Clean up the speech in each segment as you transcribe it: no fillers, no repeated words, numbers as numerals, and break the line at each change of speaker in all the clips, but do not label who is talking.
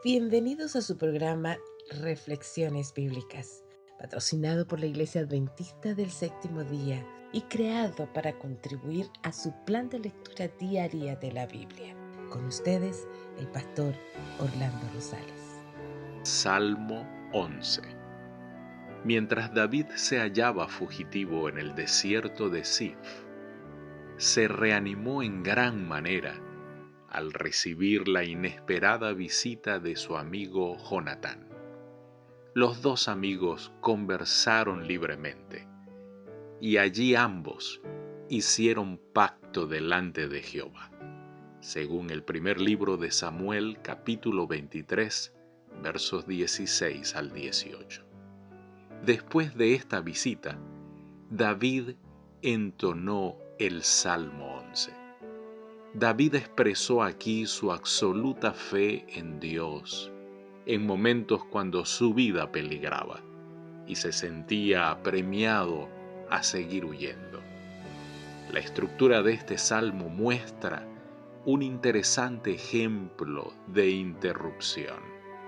Bienvenidos a su programa Reflexiones Bíblicas, patrocinado por la Iglesia Adventista del Séptimo Día y creado para contribuir a su plan de lectura diaria de la Biblia. Con ustedes, el pastor Orlando Rosales.
Salmo 11. Mientras David se hallaba fugitivo en el desierto de Sif, se reanimó en gran manera al recibir la inesperada visita de su amigo Jonatán. Los dos amigos conversaron libremente, y allí ambos hicieron pacto delante de Jehová, según el primer libro de Samuel, capítulo 23, versos 16 al 18. Después de esta visita, David entonó el Salmo 11. David expresó aquí su absoluta fe en Dios en momentos cuando su vida peligraba y se sentía apremiado a seguir huyendo. La estructura de este salmo muestra un interesante ejemplo de interrupción,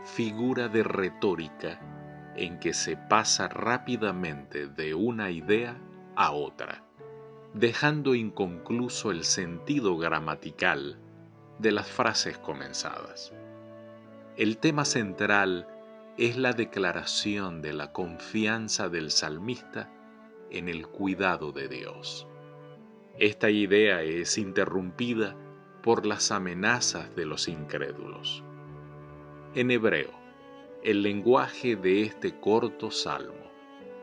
figura de retórica en que se pasa rápidamente de una idea a otra, dejando inconcluso el sentido gramatical de las frases comenzadas. El tema central es la declaración de la confianza del salmista en el cuidado de Dios. Esta idea es interrumpida por las amenazas de los incrédulos. En hebreo, el lenguaje de este corto salmo,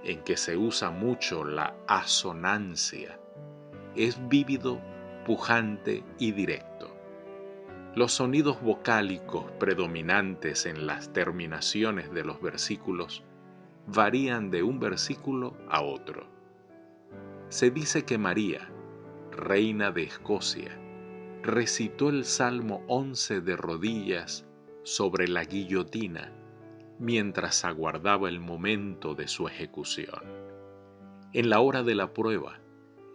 en que se usa mucho la asonancia, es vívido, pujante y directo. Los sonidos vocálicos predominantes en las terminaciones de los versículos varían de un versículo a otro. Se dice que María, reina de Escocia, recitó el Salmo 11 de rodillas sobre la guillotina mientras aguardaba el momento de su ejecución. En la hora de la prueba,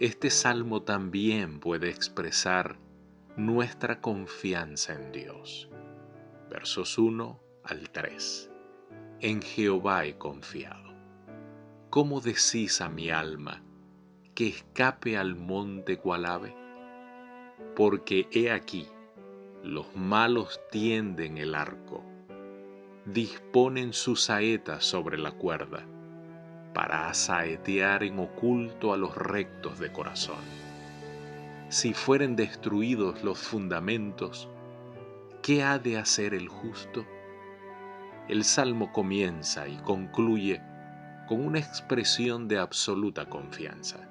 este salmo también puede expresar nuestra confianza en Dios. Versos 1 al 3. En Jehová he confiado. ¿Cómo decís a mi alma que escape al monte cual ave? Porque he aquí, los malos tienden el arco, disponen sus saetas sobre la cuerda, para asaetear en oculto a los rectos de corazón. Si fueren destruidos los fundamentos, ¿qué ha de hacer el justo? El salmo comienza y concluye con una expresión de absoluta confianza.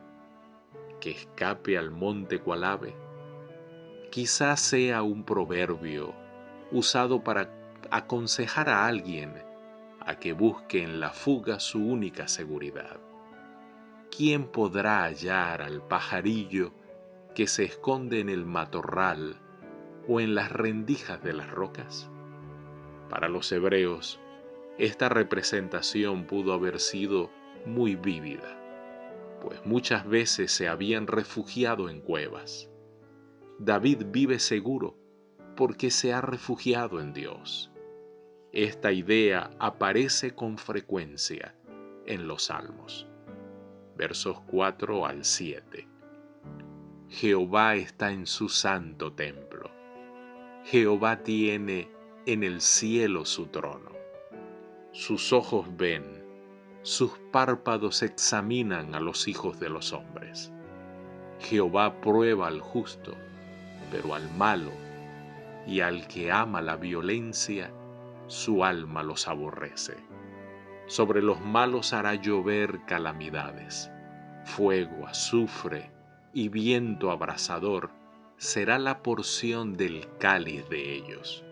Que escape al monte cual ave. Quizás sea un proverbio usado para aconsejar a alguien a que busque en la fuga su única seguridad. ¿Quién podrá hallar al pajarillo que se esconde en el matorral o en las rendijas de las rocas? Para los hebreos, esta representación pudo haber sido muy vívida, pues muchas veces se habían refugiado en cuevas. David vive seguro porque se ha refugiado en Dios. Esta idea aparece con frecuencia en los Salmos. Versos 4 al 7. Jehová está en su santo templo. Jehová tiene en el cielo su trono. Sus ojos ven, sus párpados examinan a los hijos de los hombres. Jehová prueba al justo, pero al malo y al que ama la violencia, su alma los aborrece. Sobre los malos hará llover calamidades. Fuego, azufre y viento abrasador será la porción del cáliz de ellos.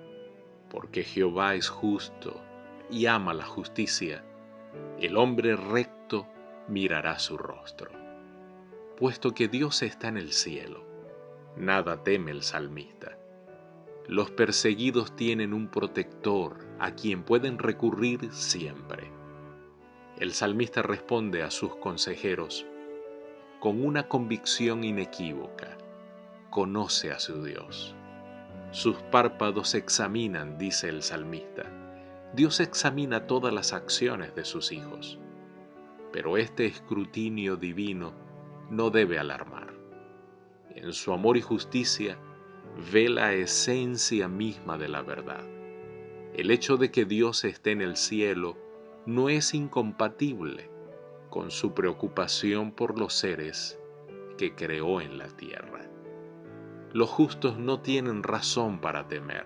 Porque Jehová es justo y ama la justicia, el hombre recto mirará su rostro. Puesto que Dios está en el cielo, nada teme el salmista. Los perseguidos tienen un protector a quien pueden recurrir siempre. El salmista responde a sus consejeros con una convicción inequívoca: conoce a su Dios. Sus párpados examinan, dice el salmista. Dios examina todas las acciones de sus hijos, pero este escrutinio divino no debe alarmar. En su amor y justicia ve la esencia misma de la verdad. El hecho de que Dios esté en el cielo no es incompatible con su preocupación por los seres que creó en la tierra. Los justos no tienen razón para temer,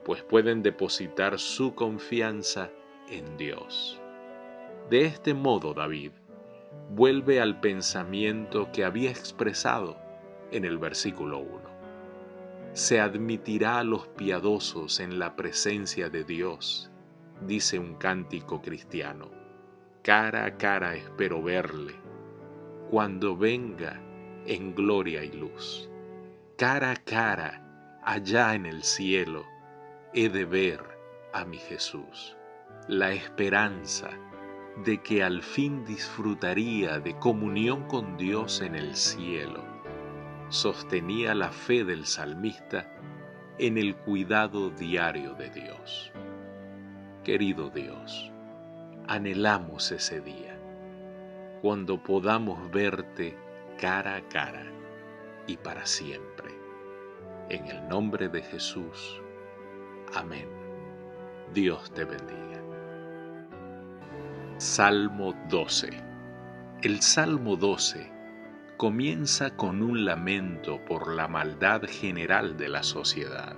pues pueden depositar su confianza en Dios. De este modo, David vuelve al pensamiento que había expresado en el versículo 1. Se admitirá a los piadosos en la presencia de Dios, dice un cántico cristiano. Cara a cara espero verle, cuando venga en gloria y luz. Cara a cara, allá en el cielo, he de ver a mi Jesús. La esperanza de que al fin disfrutaría de comunión con Dios en el cielo sostenía la fe del salmista en el cuidado diario de Dios. Querido Dios, anhelamos ese día, cuando podamos verte cara a cara y para siempre. En el nombre de Jesús. Amén. Dios te bendiga. Salmo 12. El Salmo 12 comienza con un lamento por la maldad general de la sociedad.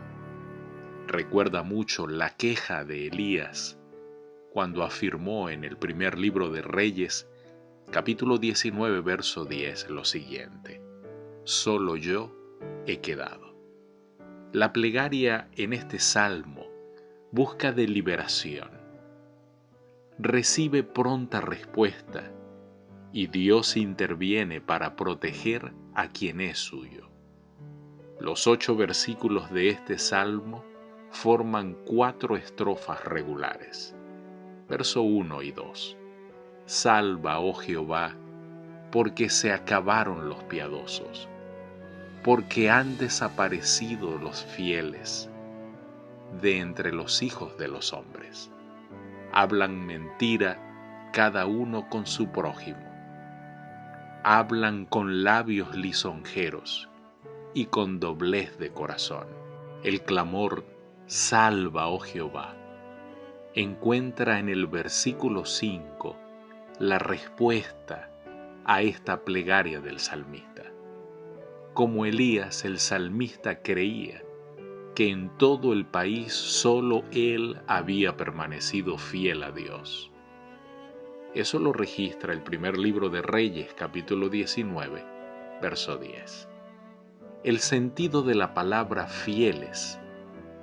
Recuerda mucho la queja de Elías cuando afirmó en el primer libro de Reyes, capítulo 19, verso 10, lo siguiente: solo yo he quedado. La plegaria en este salmo busca de liberación. Recibe pronta respuesta y Dios interviene para proteger a quien es suyo. Los 8 versículos de este salmo forman 4 estrofas regulares. Verso 1 y 2. Salva, oh Jehová, porque se acabaron los piadosos, porque han desaparecido los fieles de entre los hijos de los hombres. Hablan mentira cada uno con su prójimo. Hablan con labios lisonjeros y con doblez de corazón. El clamor, salva, oh Jehová, encuentra en el versículo 5 la respuesta a esta plegaria del salmista. Como Elías, el salmista creía que en todo el país solo él había permanecido fiel a Dios. Eso lo registra el primer libro de Reyes, capítulo 19, verso 10. El sentido de la palabra fieles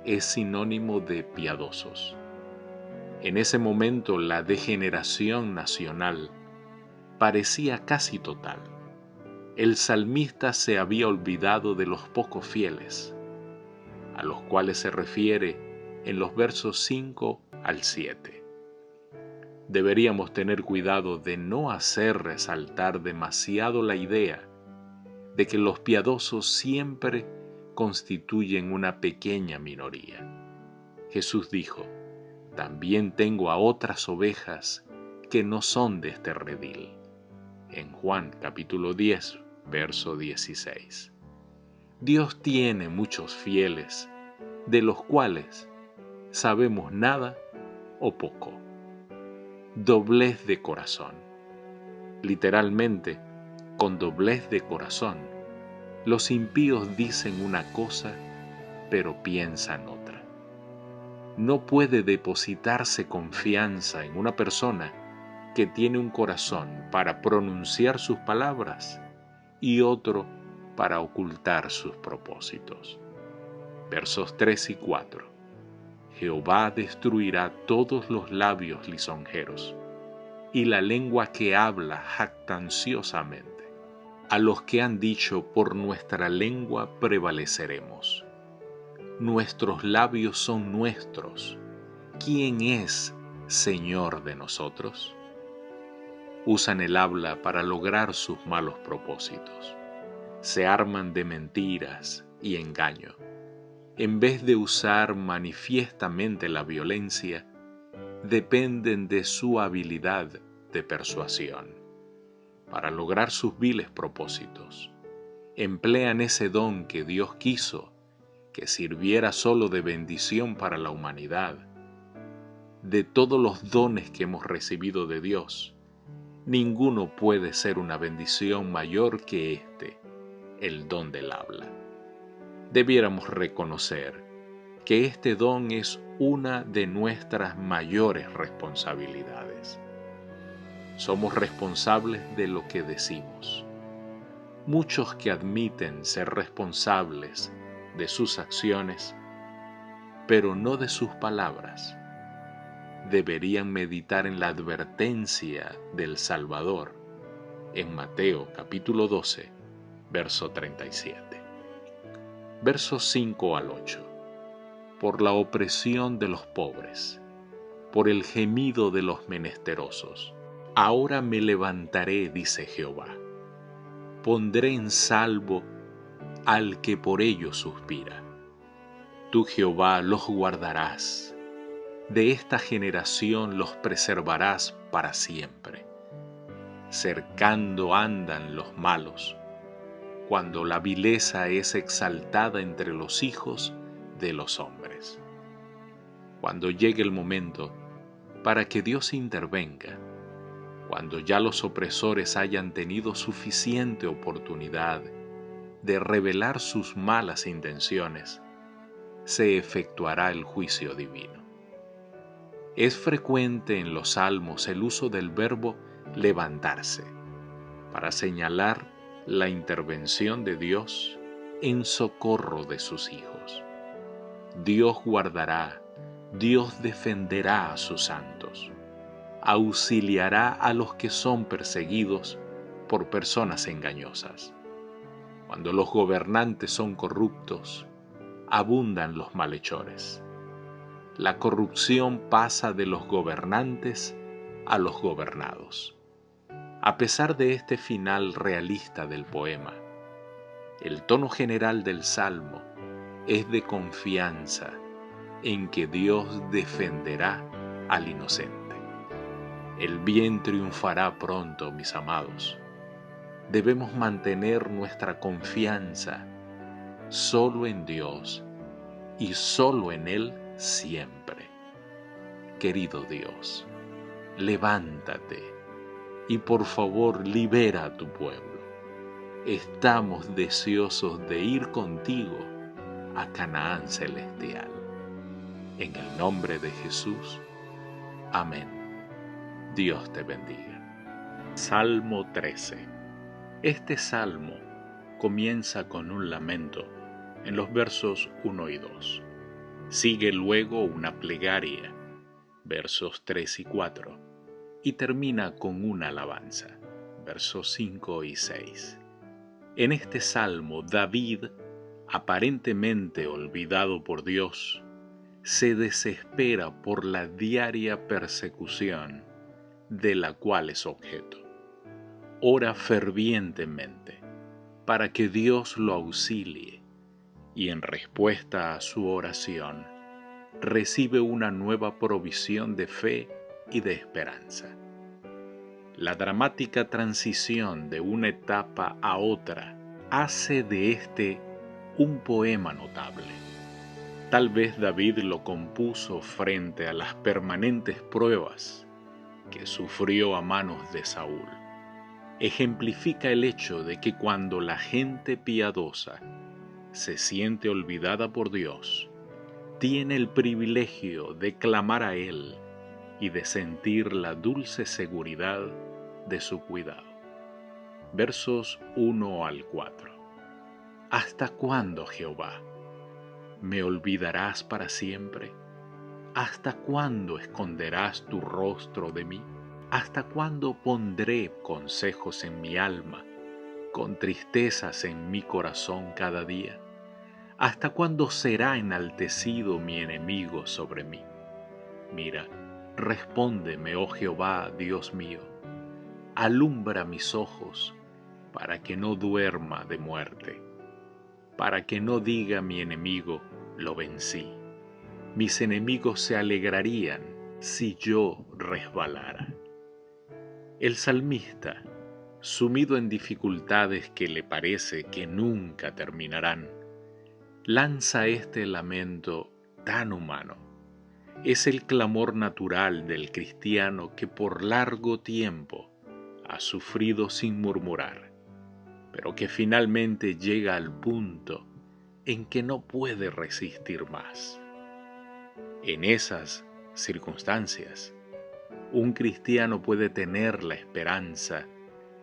es sinónimo de piadosos. En ese momento la degeneración nacional parecía casi total. El salmista se había olvidado de los pocos fieles, a los cuales se refiere en los versos 5 al 7. Deberíamos tener cuidado de no hacer resaltar demasiado la idea de que los piadosos siempre constituyen una pequeña minoría. Jesús dijo: también tengo a otras ovejas que no son de este redil. En Juan capítulo 10, verso 16. Dios tiene muchos fieles, de los cuales sabemos nada o poco. Doblez de corazón. Literalmente, con doblez de corazón, los impíos dicen una cosa, pero piensan otra. No puede depositarse confianza en una persona que tiene un corazón para pronunciar sus palabras y otro para ocultar sus propósitos. Versos 3 y 4. Jehová destruirá todos los labios lisonjeros y la lengua que habla jactanciosamente. A los que han dicho: por nuestra lengua prevaleceremos. Nuestros labios son nuestros. ¿Quién es Señor de nosotros? Usan el habla para lograr sus malos propósitos. Se arman de mentiras y engaño. en vez de usar manifiestamente la violencia, dependen de su habilidad de persuasión. Para lograr sus viles propósitos, emplean ese don que Dios quiso que sirviera solo de bendición para la humanidad. De todos los dones que hemos recibido de Dios, ninguno puede ser una bendición mayor que este, el don del habla. Debiéramos reconocer que este don es una de nuestras mayores responsabilidades. Somos responsables de lo que decimos. Muchos que admiten ser responsables de sus acciones, pero no de sus palabras, deberían meditar en la advertencia del Salvador en Mateo capítulo 12, verso 37. Versos 5 al 8. Por la opresión de los pobres, por el gemido de los menesterosos. Ahora me levantaré, dice Jehová. Pondré en salvo al que por ellos suspira. Tú, Jehová, los guardarás. De esta generación los preservarás para siempre. Cercando andan los malos, cuando la vileza es exaltada entre los hijos de los hombres. Cuando llegue el momento para que Dios intervenga, cuando ya los opresores hayan tenido suficiente oportunidad de revelar sus malas intenciones, se efectuará el juicio divino. Es frecuente en los salmos el uso del verbo levantarse para señalar la intervención de Dios en socorro de sus hijos. Dios guardará, Dios defenderá a sus santos, auxiliará a los que son perseguidos por personas engañosas. Cuando los gobernantes son corruptos, abundan los malhechores. La corrupción pasa de los gobernantes a los gobernados. A pesar de este final realista del poema, el tono general del Salmo es de confianza en que Dios defenderá al inocente. El bien triunfará pronto, mis amados. Debemos mantener nuestra confianza solo en Dios y solo en Él siempre. Querido Dios, levántate y por favor libera a tu pueblo. Estamos deseosos de ir contigo a Canaán celestial. En el nombre de Jesús, amén. Dios te bendiga. Salmo 13. Este salmo comienza con un lamento en los versos 1 y 2. Sigue luego una plegaria, versos 3 y 4, y termina con una alabanza, versos 5 y 6. En este salmo, David, aparentemente olvidado por Dios, se desespera por la diaria persecución de la cual es objeto. Ora fervientemente para que Dios lo auxilie y en respuesta a su oración recibe una nueva provisión de fe y de esperanza. La dramática transición de una etapa a otra hace de este un poema notable. Tal vez David lo compuso frente a las permanentes pruebas que sufrió a manos de Saúl. Ejemplifica el hecho de que cuando la gente piadosa se siente olvidada por Dios, tiene el privilegio de clamar a Él y de sentir la dulce seguridad de su cuidado. Versos 1 al 4. ¿Hasta cuándo, Jehová? ¿Me olvidarás para siempre? ¿Hasta cuándo esconderás tu rostro de mí? ¿Hasta cuándo pondré consejos en mi alma, con tristezas en mi corazón cada día? ¿Hasta cuándo será enaltecido mi enemigo sobre mí? Mira, respóndeme, oh Jehová, Dios mío. Alumbra mis ojos para que no duerma de muerte, para que no diga mi enemigo, lo vencí. Mis enemigos se alegrarían si yo resbalara. El salmista, sumido en dificultades que le parece que nunca terminarán, lanza este lamento tan humano. Es el clamor natural del cristiano que por largo tiempo ha sufrido sin murmurar, pero que finalmente llega al punto en que no puede resistir más. En esas circunstancias, un cristiano puede tener la esperanza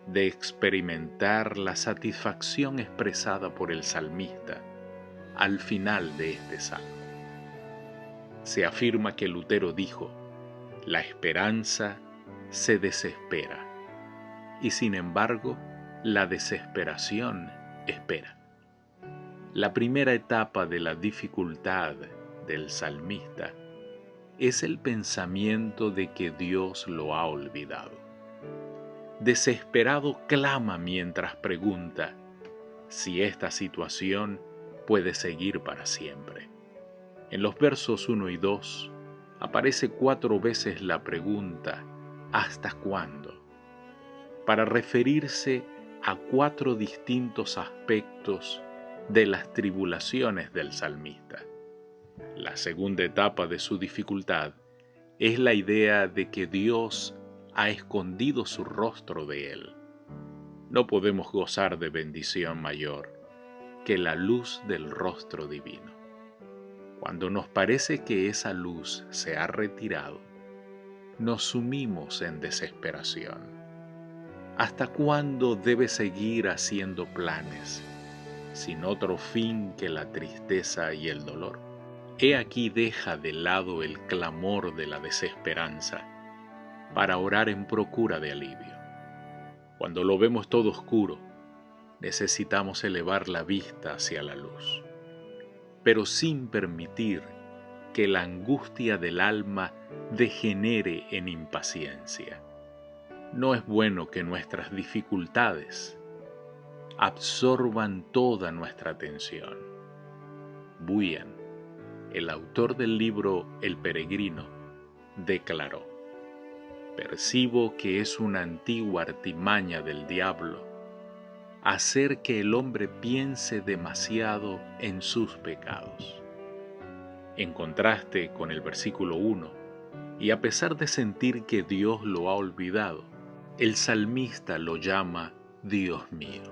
de experimentar la satisfacción expresada por el salmista al final de este salmo. Se afirma que Lutero dijo: la esperanza se desespera, y sin embargo, la desesperación espera. La primera etapa de la dificultad del salmista es el pensamiento de que Dios lo ha olvidado. Desesperado clama mientras pregunta si esta situación puede seguir para siempre. En los versos 1 y 2 aparece 4 veces la pregunta ¿hasta cuándo?, para referirse a 4 distintos aspectos de las tribulaciones del salmista. La segunda etapa de su dificultad es la idea de que Dios ha escondido su rostro de él. No podemos gozar de bendición mayor que la luz del rostro divino. Cuando nos parece que esa luz se ha retirado, nos sumimos en desesperación. ¿Hasta cuándo debe seguir haciendo planes sin otro fin que la tristeza y el dolor? He aquí deja de lado el clamor de la desesperanza para orar en procura de alivio. Cuando lo vemos todo oscuro, necesitamos elevar la vista hacia la luz, pero sin permitir que la angustia del alma degenere en impaciencia. No es bueno que nuestras dificultades absorban toda nuestra atención. Bunyan, el autor del libro El Peregrino, declaró: percibo que es una antigua artimaña del diablo hacer que el hombre piense demasiado en sus pecados. En contraste con el versículo 1, y a pesar de sentir que Dios lo ha olvidado, el salmista lo llama Dios mío.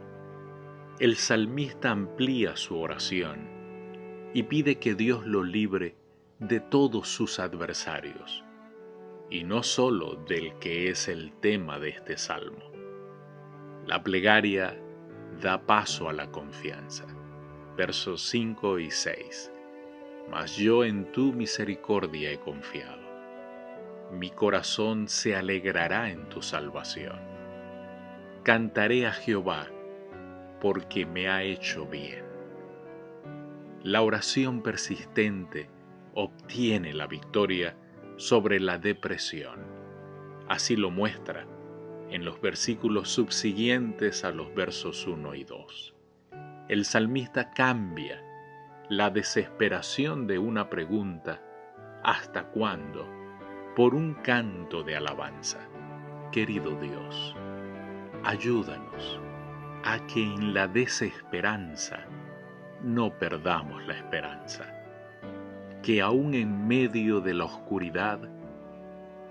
El salmista amplía su oración y pide que Dios lo libre de todos sus adversarios, y no solo del que es el tema de este salmo. La plegaria da paso a la confianza. Versos 5 y 6. Mas yo en tu misericordia he confiado. Mi corazón se alegrará en tu salvación. Cantaré a Jehová, porque me ha hecho bien. La oración persistente obtiene la victoria sobre la depresión. Así lo muestra en los versículos subsiguientes a los versos 1 y 2. El salmista cambia la desesperación de una pregunta ¿hasta cuándo?, por un canto de alabanza. Querido Dios, ayúdanos a que en la desesperanza no perdamos la esperanza, que aún en medio de la oscuridad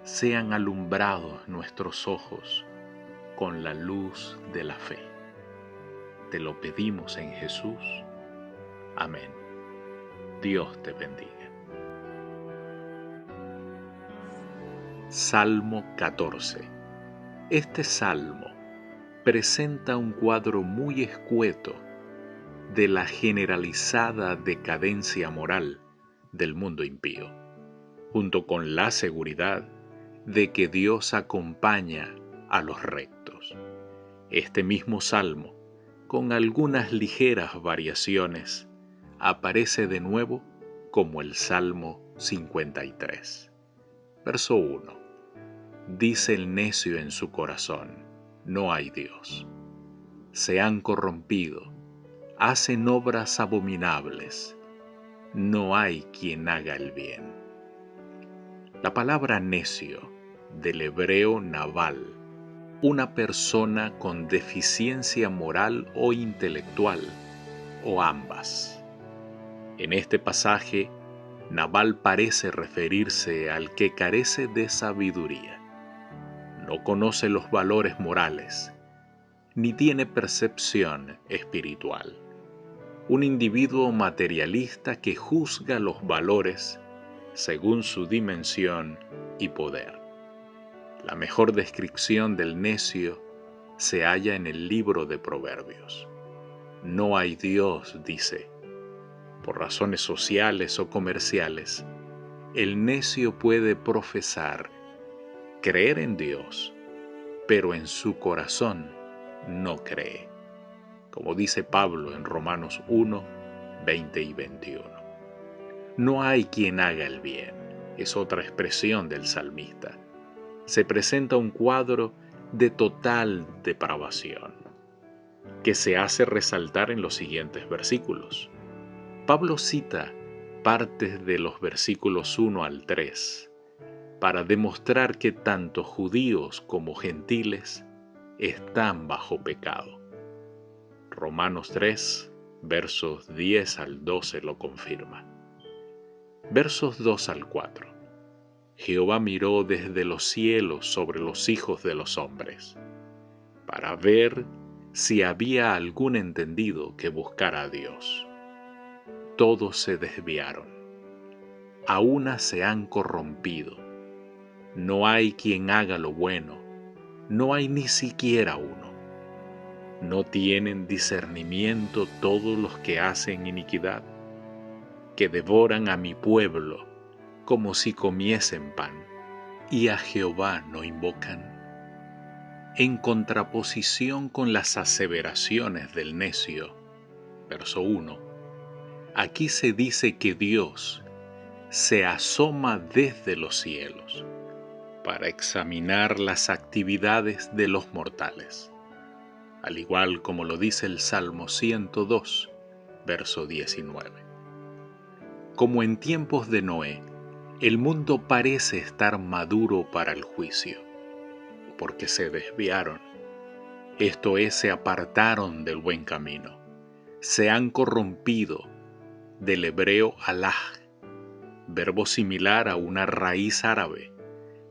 sean alumbrados nuestros ojos con la luz de la fe. Te lo pedimos en Jesús. Amén. Dios te bendiga. Salmo 14. Este salmo presenta un cuadro muy escueto de la generalizada decadencia moral del mundo impío, junto con la seguridad de que Dios acompaña a los rectos. Este mismo salmo, con algunas ligeras variaciones, aparece de nuevo como el Salmo 53. Verso 1. Dice el necio en su corazón: no hay Dios. Se han corrompido, hacen obras abominables. no hay quien haga el bien. La palabra necio, del hebreo naval, una persona con deficiencia moral o intelectual, o ambas. En este pasaje, Nabal parece referirse al que carece de sabiduría. No conoce los valores morales, ni tiene percepción espiritual. Un individuo materialista que juzga los valores según su dimensión y poder. La mejor descripción del necio se halla en el libro de Proverbios. No hay Dios, dice. Por razones sociales o comerciales, el necio puede profesar creer en Dios, pero en su corazón no cree, como dice Pablo en Romanos 1, 20 y 21. No hay quien haga el bien, es otra expresión del salmista. Se presenta un cuadro de total depravación, que se hace resaltar en los siguientes versículos. Pablo cita partes de los versículos 1 al 3 para demostrar que tanto judíos como gentiles están bajo pecado. Romanos 3, versos 10 al 12 lo confirma. Versos 2 al 4. Jehová miró desde los cielos sobre los hijos de los hombres, para ver si había algún entendido que buscara a Dios. Todos se desviaron, a una se han corrompido. No hay quien haga lo bueno, no hay ni siquiera uno. ¿No tienen discernimiento todos los que hacen iniquidad? Que devoran a mi pueblo como si comiesen pan, y a Jehová no invocan. En contraposición con las aseveraciones del necio, verso 1, aquí se dice que Dios se asoma desde los cielos para examinar las actividades de los mortales, al igual como lo dice el Salmo 102, verso 19. Como en tiempos de Noé, el mundo parece estar maduro para el juicio, porque se desviaron, esto es, se apartaron del buen camino, se han corrompido, del hebreo alaj, verbo similar a una raíz árabe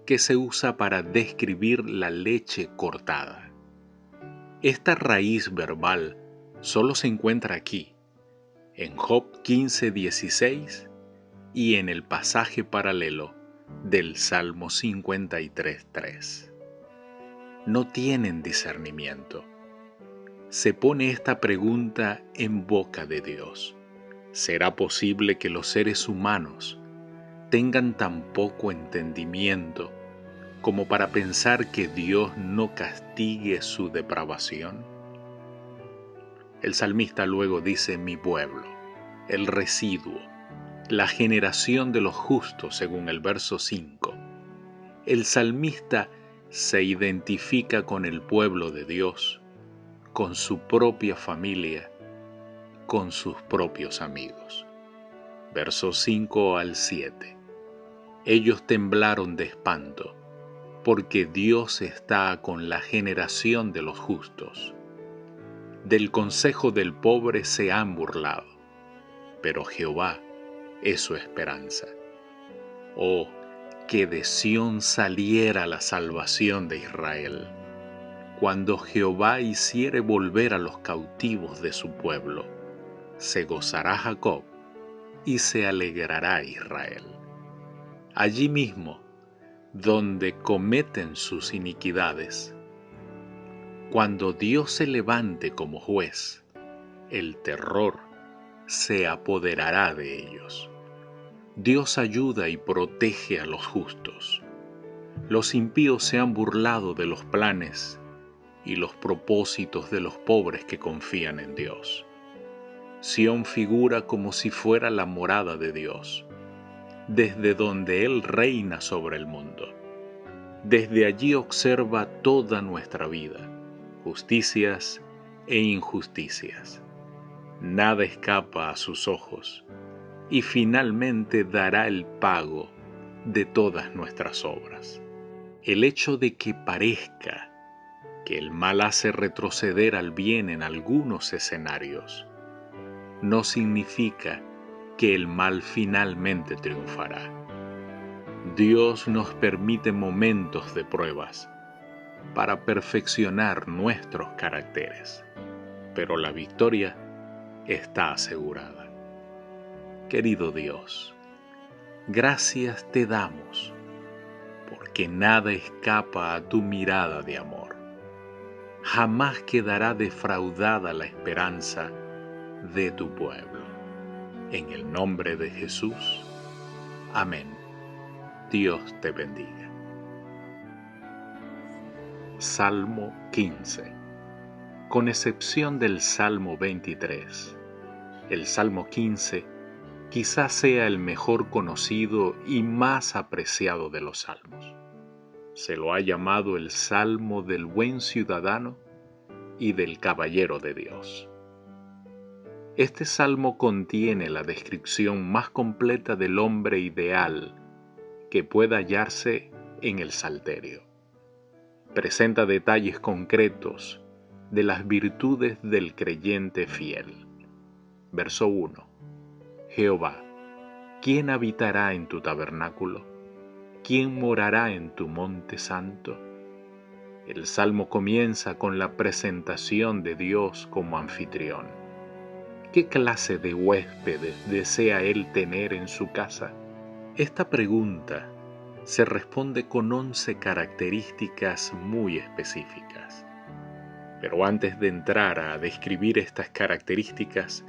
que se usa para describir la leche cortada. Esta raíz verbal solo se encuentra aquí, en Job 15:16 y en el pasaje paralelo del Salmo 53:3. No tienen discernimiento. Se pone esta pregunta en boca de Dios. ¿Será posible que los seres humanos tengan tan poco entendimiento como para pensar que Dios no castigue su depravación? El salmista luego dice mi pueblo, el residuo, la generación de los justos según el verso 5. El salmista se identifica con el pueblo de Dios, con su propia familia, con sus propios amigos. Versos 5 al 7. Ellos temblaron de espanto, porque Dios está con la generación de los justos. Del consejo del pobre se han burlado, pero Jehová es su esperanza. Oh, que de Sión saliera la salvación de Israel, cuando Jehová hiciere volver a los cautivos de su pueblo, se gozará Jacob y se alegrará Israel. Allí mismo, donde cometen sus iniquidades, cuando Dios se levante como juez, el terror se apoderará de ellos. Dios ayuda y protege a los justos. Los impíos se han burlado de los planes y los propósitos de los pobres que confían en Dios. Sión figura como si fuera la morada de Dios, desde donde Él reina sobre el mundo. Desde allí observa toda nuestra vida, justicias e injusticias. Nada escapa a sus ojos, y finalmente dará el pago de todas nuestras obras. El hecho de que parezca que el mal hace retroceder al bien en algunos escenarios no significa que el mal finalmente triunfará. Dios nos permite momentos de pruebas para perfeccionar nuestros caracteres, pero la victoria está asegurada. Querido Dios, gracias te damos, porque nada escapa a tu mirada de amor. Jamás quedará defraudada la esperanza de tu pueblo. En el nombre de Jesús. Amén. Dios te bendiga. Salmo 15. Con excepción del Salmo 23, el Salmo 15 quizás sea el mejor conocido y más apreciado de los salmos. Se lo ha llamado el Salmo del buen ciudadano y del caballero de Dios. Este salmo contiene la descripción más completa del hombre ideal que pueda hallarse en el Salterio. Presenta detalles concretos de las virtudes del creyente fiel. Verso 1. Jehová, ¿quién habitará en tu tabernáculo? ¿Quién morará en tu monte santo? El salmo comienza con la presentación de Dios como anfitrión. ¿Qué clase de huéspedes desea él tener en su casa? Esta pregunta se responde con 11 características muy específicas. Pero antes de entrar a describir estas características,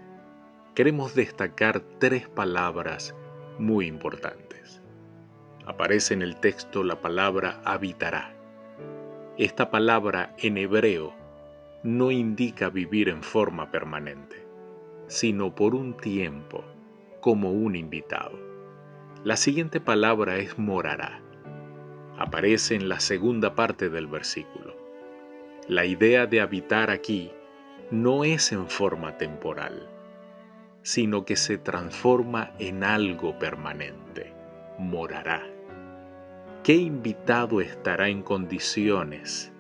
queremos destacar 3 palabras muy importantes. Aparece en el texto la palabra habitará. Esta palabra en hebreo no indica vivir en forma permanente, sino por un tiempo, como un invitado. La siguiente palabra es morará. Aparece en la segunda parte del versículo. La idea de habitar aquí no es en forma temporal, sino que se transforma en algo permanente. Morará. ¿Qué invitado estará en condiciones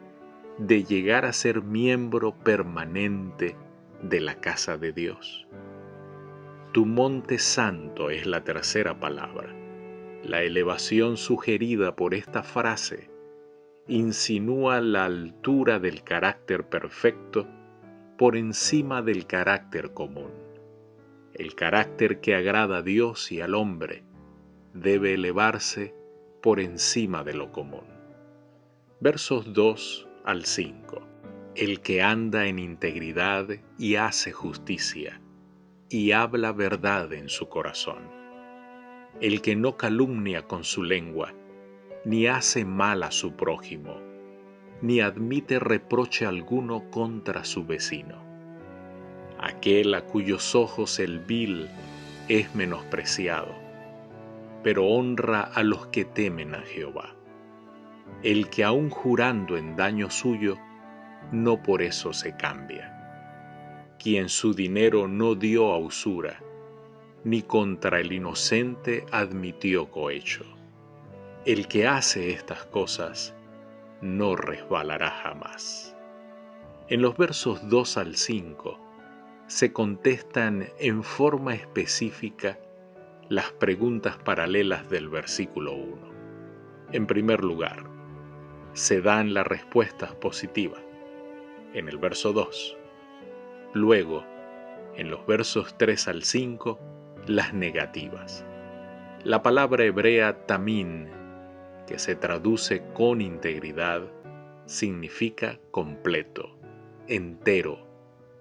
de llegar a ser miembro permanente de la casa de Dios? Tu monte santo es la tercera palabra. La elevación sugerida por esta frase insinúa la altura del carácter perfecto por encima del carácter común. El carácter que agrada a Dios y al hombre debe elevarse por encima de lo común. Versos 2 al 5. El que anda en integridad y hace justicia, y habla verdad en su corazón. El que no calumnia con su lengua, ni hace mal a su prójimo, ni admite reproche alguno contra su vecino. Aquel a cuyos ojos el vil es menospreciado, pero honra a los que temen a Jehová. El que aun jurando en daño suyo, no por eso se cambia. Quien su dinero no dio a usura, ni contra el inocente admitió cohecho. El que hace estas cosas no resbalará jamás. En los versos 2 al 5 se contestan en forma específica las preguntas paralelas del versículo 1. En primer lugar, se dan las respuestas positivas en el verso 2. Luego, en los versos 3 al 5, las negativas. La palabra hebrea tamín, que se traduce con integridad, significa completo, entero,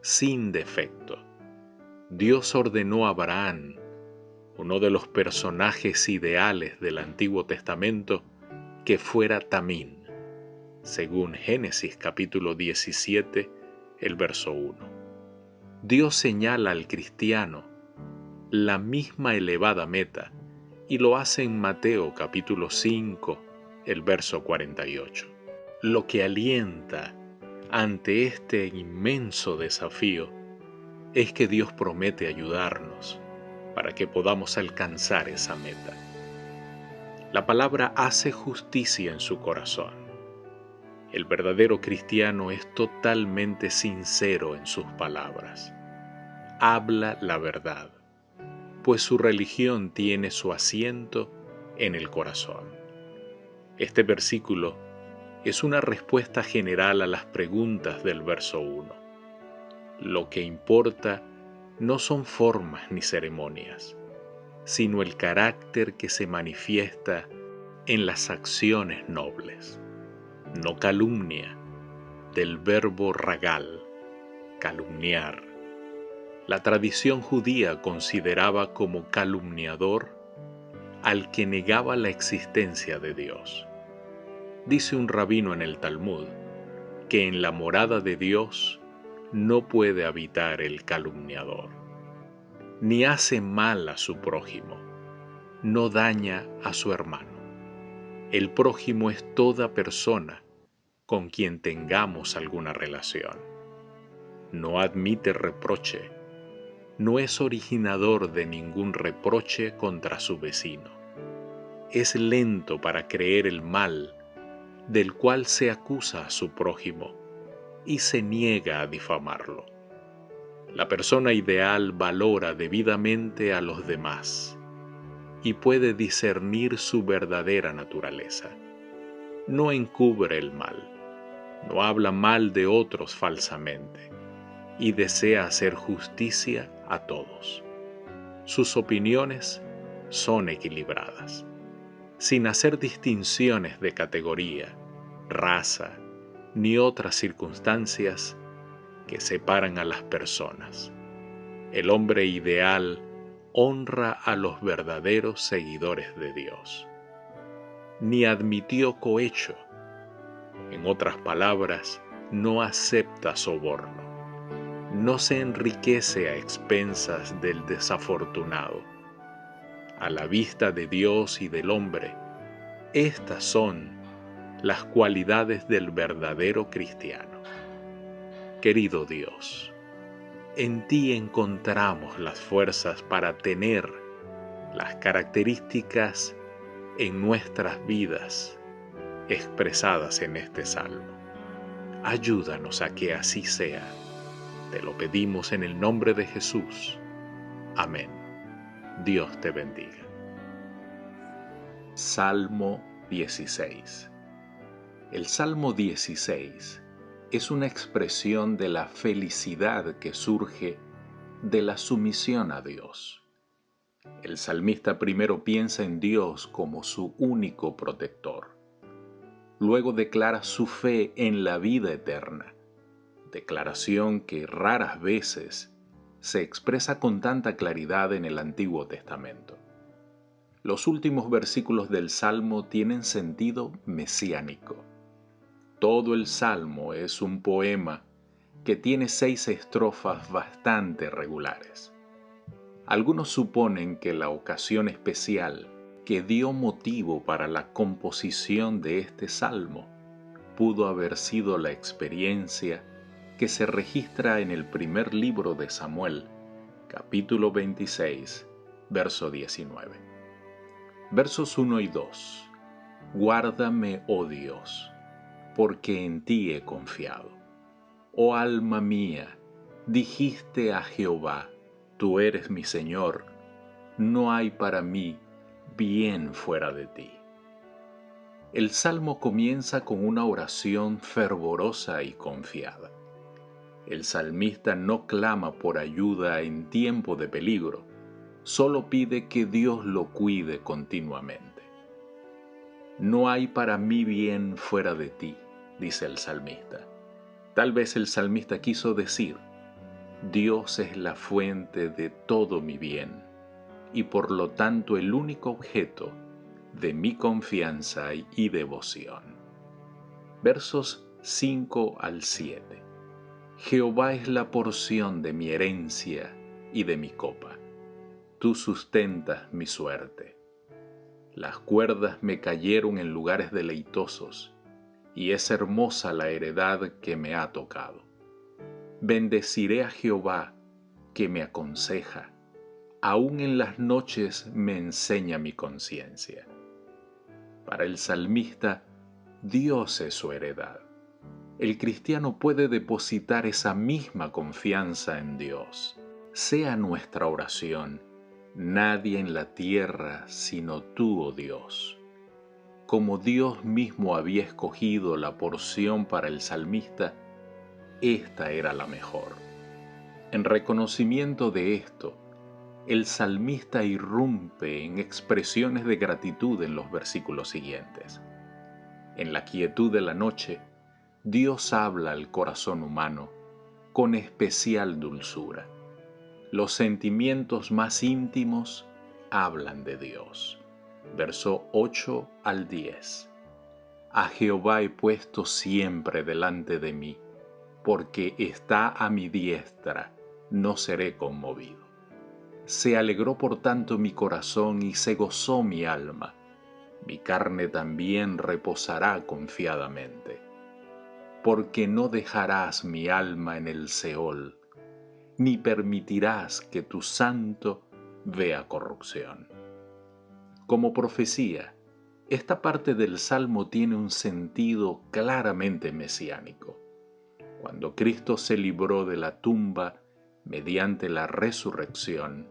sin defecto. Dios ordenó a Abraham, uno de los personajes ideales del Antiguo Testamento, que fuera tamín, según Génesis capítulo 17, el verso 1. Dios señala al cristiano la misma elevada meta y lo hace en Mateo capítulo 5, el verso 48. Lo que alienta ante este inmenso desafío es que Dios promete ayudarnos para que podamos alcanzar esa meta. La palabra hace justicia en su corazón. El verdadero cristiano es totalmente sincero en sus palabras. Habla la verdad, pues su religión tiene su asiento en el corazón. Este versículo es una respuesta general a las preguntas del verso 1. Lo que importa no son formas ni ceremonias, sino el carácter que se manifiesta en las acciones nobles. No calumnia, del verbo ragal, calumniar. La tradición judía consideraba como calumniador al que negaba la existencia de Dios. Dice un rabino en el Talmud que en la morada de Dios no puede habitar el calumniador, ni hace mal a su prójimo, no daña a su hermano. El prójimo es toda persona con quien tengamos alguna relación. No admite reproche, no es originador de ningún reproche contra su vecino. Es lento para creer el mal del cual se acusa a su prójimo y se niega a difamarlo. La persona ideal valora debidamente a los demás y puede discernir su verdadera naturaleza. No encubre el mal, no habla mal de otros falsamente y desea hacer justicia a todos. Sus opiniones son equilibradas, sin hacer distinciones de categoría, raza, ni otras circunstancias que separan a las personas. El hombre ideal honra a los verdaderos seguidores de Dios. Ni admitió cohecho. En otras palabras, no acepta soborno. No se enriquece a expensas del desafortunado. A la vista de Dios y del hombre, estas son las cualidades del verdadero cristiano. Querido Dios, en ti encontramos las fuerzas para tener las características en nuestras vidas expresadas en este salmo. Ayúdanos a que así sea. Te lo pedimos en el nombre de Jesús. Amén. Dios te bendiga. Salmo 16. El Salmo 16 es una expresión de la felicidad que surge de la sumisión a Dios. El salmista primero piensa en Dios como su único protector. Luego declara su fe en la vida eterna, declaración que raras veces se expresa con tanta claridad en el Antiguo Testamento. Los últimos versículos del Salmo tienen sentido mesiánico. Todo el Salmo es un poema que tiene 6 estrofas bastante regulares. Algunos suponen que la ocasión especial que dio motivo para la composición de este Salmo pudo haber sido la experiencia que se registra en el primer libro de Samuel, capítulo 26, verso 19. Versos 1 y 2. Guárdame, oh Dios, porque en ti he confiado. Oh alma mía, dijiste a Jehová, tú eres mi Señor, no hay para mí bien fuera de ti. El Salmo comienza con una oración fervorosa y confiada. El salmista no clama por ayuda en tiempo de peligro, solo pide que Dios lo cuide continuamente. No hay para mí bien fuera de ti, dice el salmista. Tal vez el salmista quiso decir, Dios es la fuente de todo mi bien y por lo tanto el único objeto de mi confianza y devoción. Versos 5 al 7. Jehová es la porción de mi herencia y de mi copa. Tú sustentas mi suerte. Las cuerdas me cayeron en lugares deleitosos, y es hermosa la heredad que me ha tocado. Bendeciré a Jehová, que me aconseja. aún en las noches me enseña mi conciencia. Para el salmista, Dios es su heredad. El cristiano puede depositar esa misma confianza en Dios. Sea nuestra oración: nadie en la tierra sino tú, oh Dios. Como Dios mismo había escogido la porción para el salmista, esta era la mejor. En reconocimiento de esto, el salmista irrumpe en expresiones de gratitud en los versículos siguientes. En la quietud de la noche, Dios habla al corazón humano con especial dulzura. Los sentimientos más íntimos hablan de Dios. Verso 8 al 10. A Jehová he puesto siempre delante de mí, porque está a mi diestra, no seré conmovido. Se alegró por tanto mi corazón y se gozó mi alma. Mi carne también reposará confiadamente. Porque no dejarás mi alma en el Seol, ni permitirás que tu santo vea corrupción. Como profecía, esta parte del Salmo tiene un sentido claramente mesiánico. Cuando Cristo se libró de la tumba mediante la resurrección,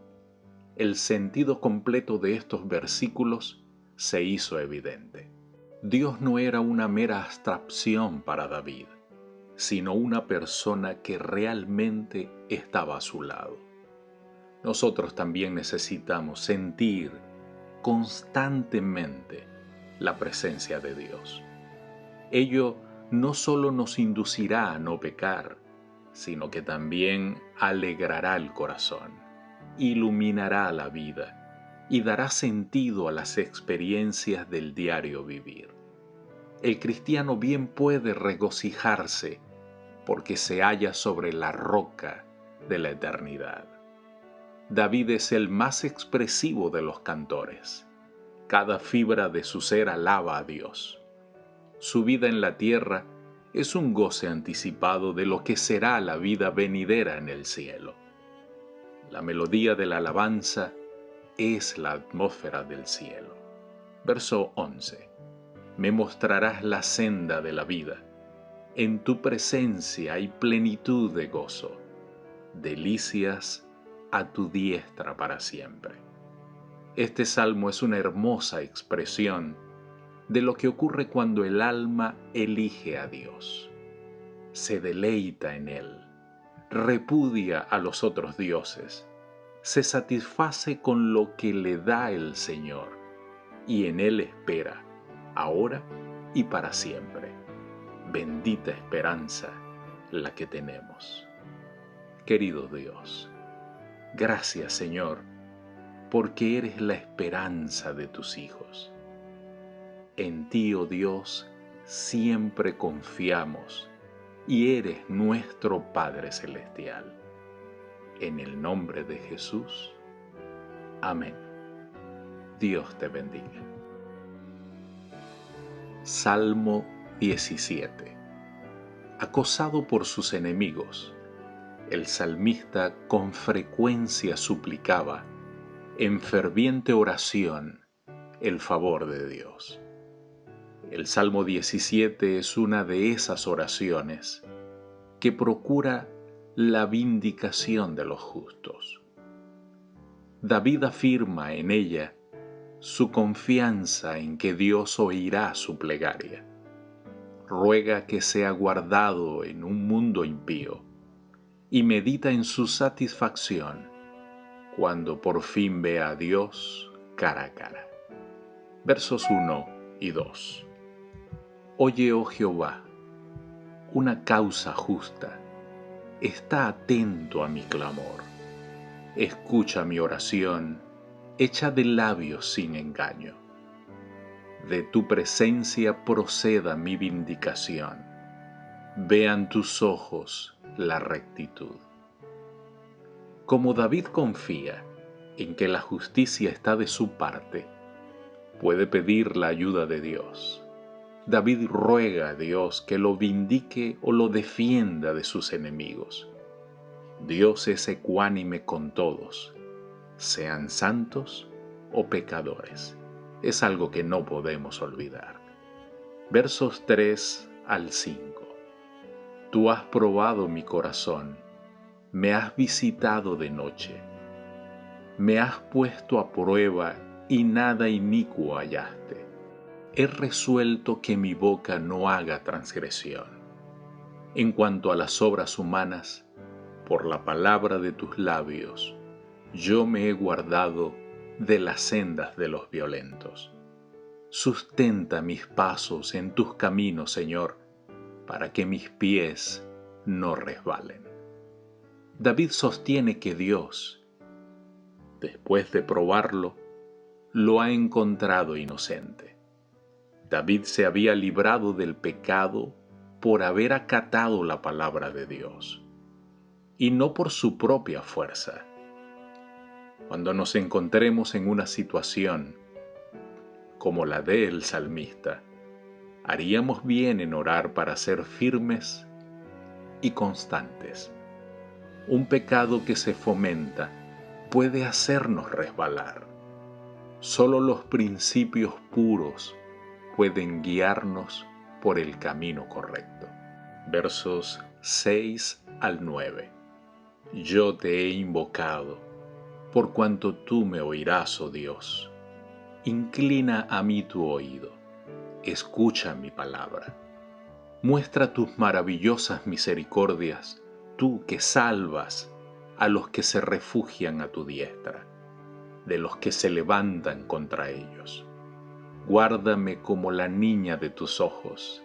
el sentido completo de estos versículos se hizo evidente. Dios no era una mera abstracción para David, sino una persona que realmente estaba a su lado. Nosotros también necesitamos sentir constantemente la presencia de Dios. Ello no solo nos inducirá a no pecar, sino que también alegrará el corazón, iluminará la vida y dará sentido a las experiencias del diario vivir. El cristiano bien puede regocijarse porque se halla sobre la roca de la eternidad. David es el más expresivo de los cantores. Cada fibra de su ser alaba a Dios. Su vida en la tierra es un goce anticipado de lo que será la vida venidera en el cielo. La melodía de la alabanza es la atmósfera del cielo. Verso 11. Me mostrarás la senda de la vida. En tu presencia hay plenitud de gozo, delicias a tu diestra para siempre. Este salmo es una hermosa expresión de lo que ocurre cuando el alma elige a Dios, se deleita en Él, repudia a los otros dioses, se satisface con lo que le da el Señor y en Él espera, ahora y para siempre. Bendita esperanza la que tenemos. Querido Dios, gracias Señor, porque eres la esperanza de tus hijos. En ti, oh Dios, siempre confiamos y eres nuestro Padre Celestial. En el nombre de Jesús. Amén. Dios te bendiga. Salmo 17. Acosado por sus enemigos, el salmista con frecuencia suplicaba en ferviente oración el favor de Dios. El Salmo 17 es una de esas oraciones que procura la vindicación de los justos. David afirma en ella su confianza en que Dios oirá su plegaria. Ruega que sea guardado en un mundo impío y medita en su satisfacción cuando por fin vea a Dios cara a cara. Versos 1 y 2. Oye, oh Jehová, una causa justa, está atento a mi clamor. Escucha mi oración, hecha de labios sin engaño. De tu presencia proceda mi vindicación. Vean tus ojos la rectitud. Como David confía en que la justicia está de su parte, puede pedir la ayuda de Dios. David ruega a Dios que lo vindique o lo defienda de sus enemigos. Dios es ecuánime con todos, sean santos o pecadores. Es algo que no podemos olvidar. Versos 3 al 5. Tú has probado mi corazón, me has visitado de noche, me has puesto a prueba y nada inicuo hallaste. He resuelto que mi boca no haga transgresión. En cuanto a las obras humanas, por la palabra de tus labios, yo me he guardado de las sendas de los violentos. Sustenta mis pasos en tus caminos, Señor, para que mis pies no resbalen. David sostiene que Dios, después de probarlo, lo ha encontrado inocente. David se había librado del pecado por haber acatado la palabra de Dios, y no por su propia fuerza. Cuando nos encontremos en una situación como la del salmista, haríamos bien en orar para ser firmes y constantes. Un pecado que se fomenta puede hacernos resbalar. Solo los principios puros pueden guiarnos por el camino correcto. Versos 6 al 9. Yo te he invocado, por cuanto tú me oirás, oh Dios. Inclina a mí tu oído, escucha mi palabra. Muestra tus maravillosas misericordias, tú que salvas a los que se refugian a tu diestra, de los que se levantan contra ellos. Guárdame como la niña de tus ojos,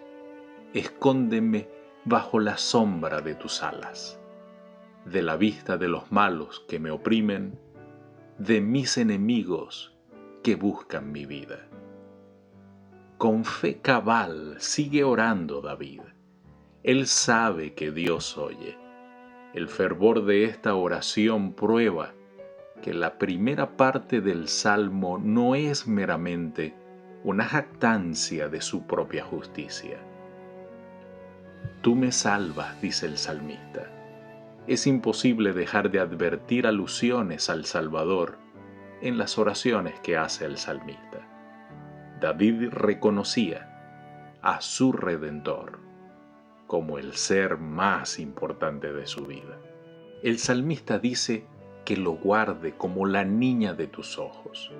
escóndeme bajo la sombra de tus alas, de la vista de los malos que me oprimen, de mis enemigos que buscan mi vida. Con fe cabal sigue orando David. Él sabe que Dios oye. El fervor de esta oración prueba que la primera parte del Salmo no es meramente una jactancia de su propia justicia. Tú me salvas, dice el salmista. Es imposible dejar de advertir alusiones al Salvador en las oraciones que hace el salmista. David reconocía a su Redentor como el ser más importante de su vida. El salmista dice que lo guarde como la niña de tus ojos.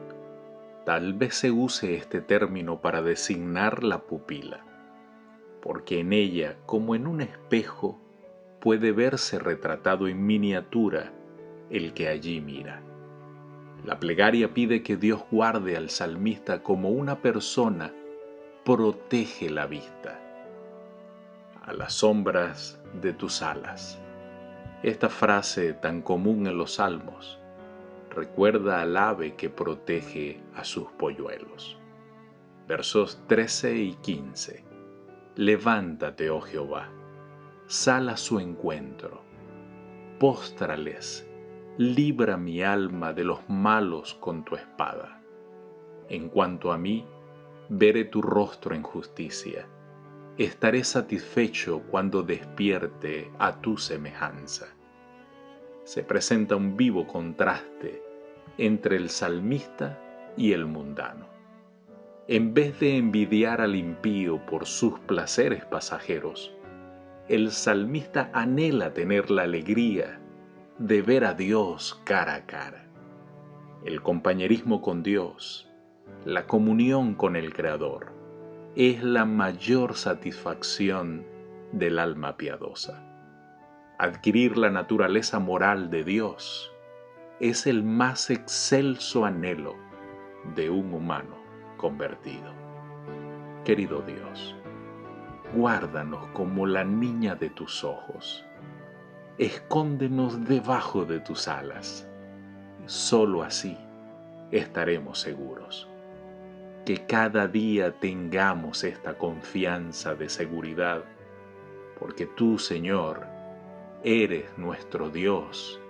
Tal vez se use este término para designar la pupila, porque en ella, como en un espejo, puede verse retratado en miniatura el que allí mira. La plegaria pide que Dios guarde al salmista como una persona protege la vista. A las sombras de tus alas. Esta frase tan común en los salmos recuerda al ave que protege a sus polluelos. Versos 13 y 15. Levántate, oh Jehová, sal a su encuentro, póstrales, libra mi alma de los malos con tu espada. En cuanto a mí, veré tu rostro en justicia. Estaré satisfecho cuando despierte a tu semejanza. Se presenta un vivo contraste entre el salmista y el mundano. En vez de envidiar al impío por sus placeres pasajeros, el salmista anhela tener la alegría de ver a Dios cara a cara. El compañerismo con Dios, la comunión con el Creador, es la mayor satisfacción del alma piadosa. Adquirir la naturaleza moral de Dios es el más excelso anhelo de un humano convertido. Querido Dios, guárdanos como la niña de tus ojos. Escóndenos debajo de tus alas. Solo así estaremos seguros. Que cada día tengamos esta confianza de seguridad, porque tú, Señor, eres nuestro Dios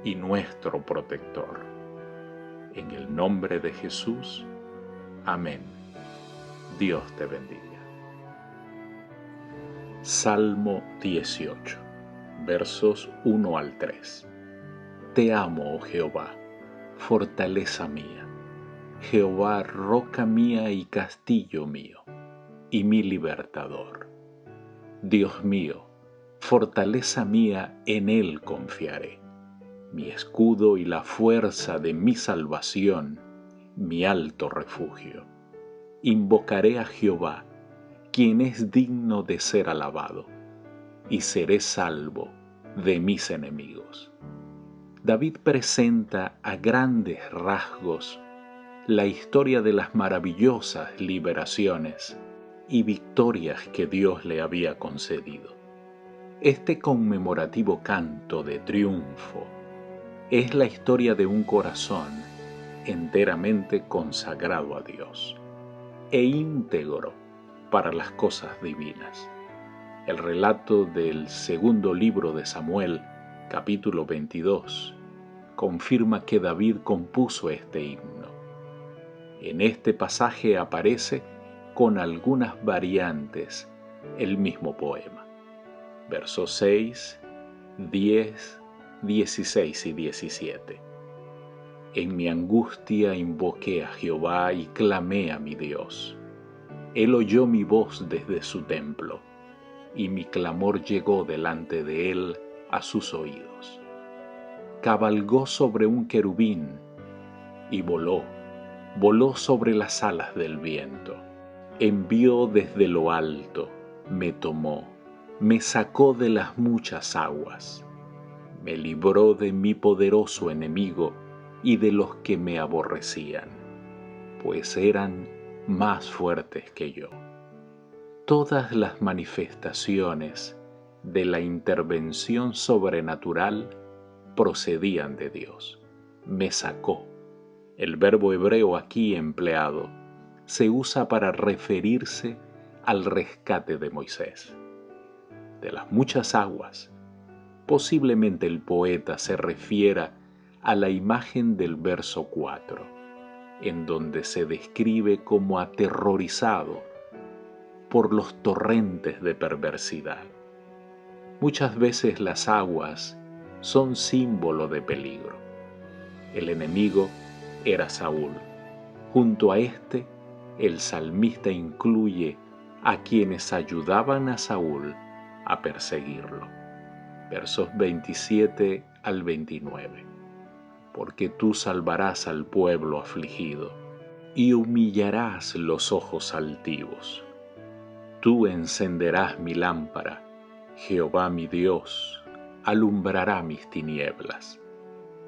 y nuestro protector. En el nombre de Jesús, amén. Dios te bendiga. Salmo 18, versos 1 al 3. Te amo, oh Jehová, fortaleza mía, Jehová, roca mía y castillo mío, y mi libertador. Dios mío, fortaleza mía, en Él confiaré, mi escudo y la fuerza de mi salvación, mi alto refugio. Invocaré a Jehová, quien es digno de ser alabado, y seré salvo de mis enemigos. David presenta a grandes rasgos la historia de las maravillosas liberaciones y victorias que Dios le había concedido. Este conmemorativo canto de triunfo es la historia de un corazón enteramente consagrado a Dios e íntegro para las cosas divinas. El relato del segundo libro de Samuel, capítulo 22, confirma que David compuso este himno. En este pasaje aparece, con algunas variantes, el mismo poema. Versos 6, 10, 16 y 17. En mi angustia invoqué a Jehová y clamé a mi Dios. Él oyó mi voz desde su templo, y mi clamor llegó delante de él a sus oídos. Cabalgó sobre un querubín y voló sobre las alas del viento. Envió desde lo alto, me tomó, me sacó de las muchas aguas, me libró de mi poderoso enemigo y de los que me aborrecían, pues eran más fuertes que yo. Todas las manifestaciones de la intervención sobrenatural procedían de Dios. Me sacó. El verbo hebreo aquí empleado se usa para referirse al rescate de Moisés. De las muchas aguas, posiblemente el poeta se refiera a la imagen del verso 4, en donde se describe como aterrorizado por los torrentes de perversidad. Muchas veces las aguas son símbolo de peligro. El enemigo era Saúl. Junto a este, el salmista incluye a quienes ayudaban a Saúl a perseguirlo. Versos 27 al 29. Porque tú salvarás al pueblo afligido y humillarás los ojos altivos. Tú encenderás mi lámpara, Jehová mi Dios, alumbrará mis tinieblas.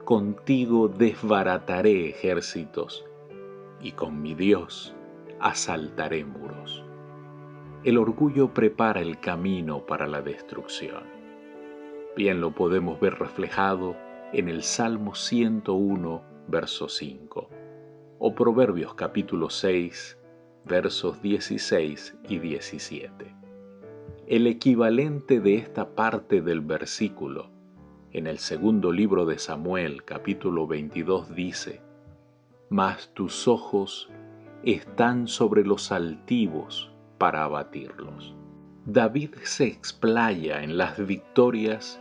Contigo desbarataré ejércitos, y con mi Dios asaltaré muros. El orgullo prepara el camino para la destrucción. Bien lo podemos ver reflejado en el Salmo 101, verso 5, o Proverbios capítulo 6, versos 16 y 17. El equivalente de esta parte del versículo en el segundo libro de Samuel, capítulo 22, dice: Mas tus ojos están sobre los altivos para abatirlos. David se explaya en las victorias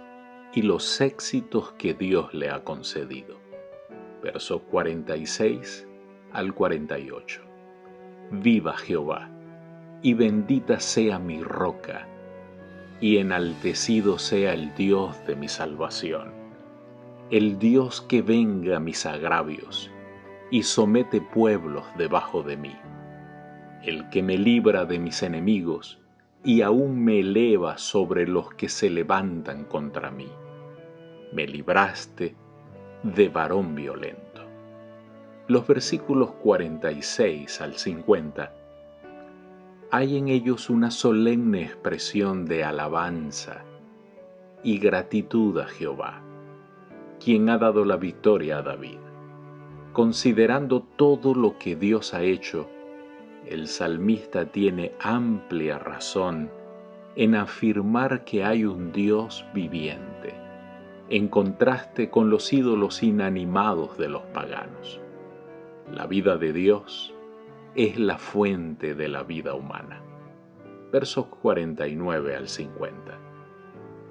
y los éxitos que Dios le ha concedido. Versos 46 al 48. Viva Jehová, y bendita sea mi roca, y enaltecido sea el Dios de mi salvación, el Dios que venga mis agravios y somete pueblos debajo de mí, el que me libra de mis enemigos y aún me eleva sobre los que se levantan contra mí. Me libraste de varón violento. Los versículos 46 al 50 hay en ellos una solemne expresión de alabanza y gratitud a Jehová, quien ha dado la victoria a David. Considerando todo lo que Dios ha hecho, el salmista tiene amplia razón en afirmar que hay un Dios viviente, en contraste con los ídolos inanimados de los paganos. La vida de Dios es la fuente de la vida humana. Versos 49 al 50.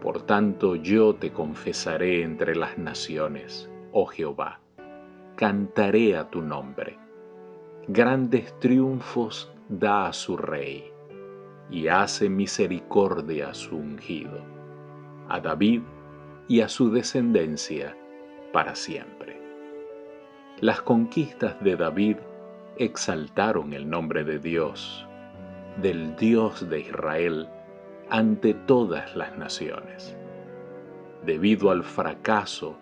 Por tanto, yo te confesaré entre las naciones, oh Jehová. cantaré a tu nombre. Grandes triunfos da a su rey, y hace misericordia a su ungido, a David y a su descendencia para siempre. Las conquistas de David exaltaron el nombre de Dios, del Dios de Israel, ante todas las naciones. Debido al fracaso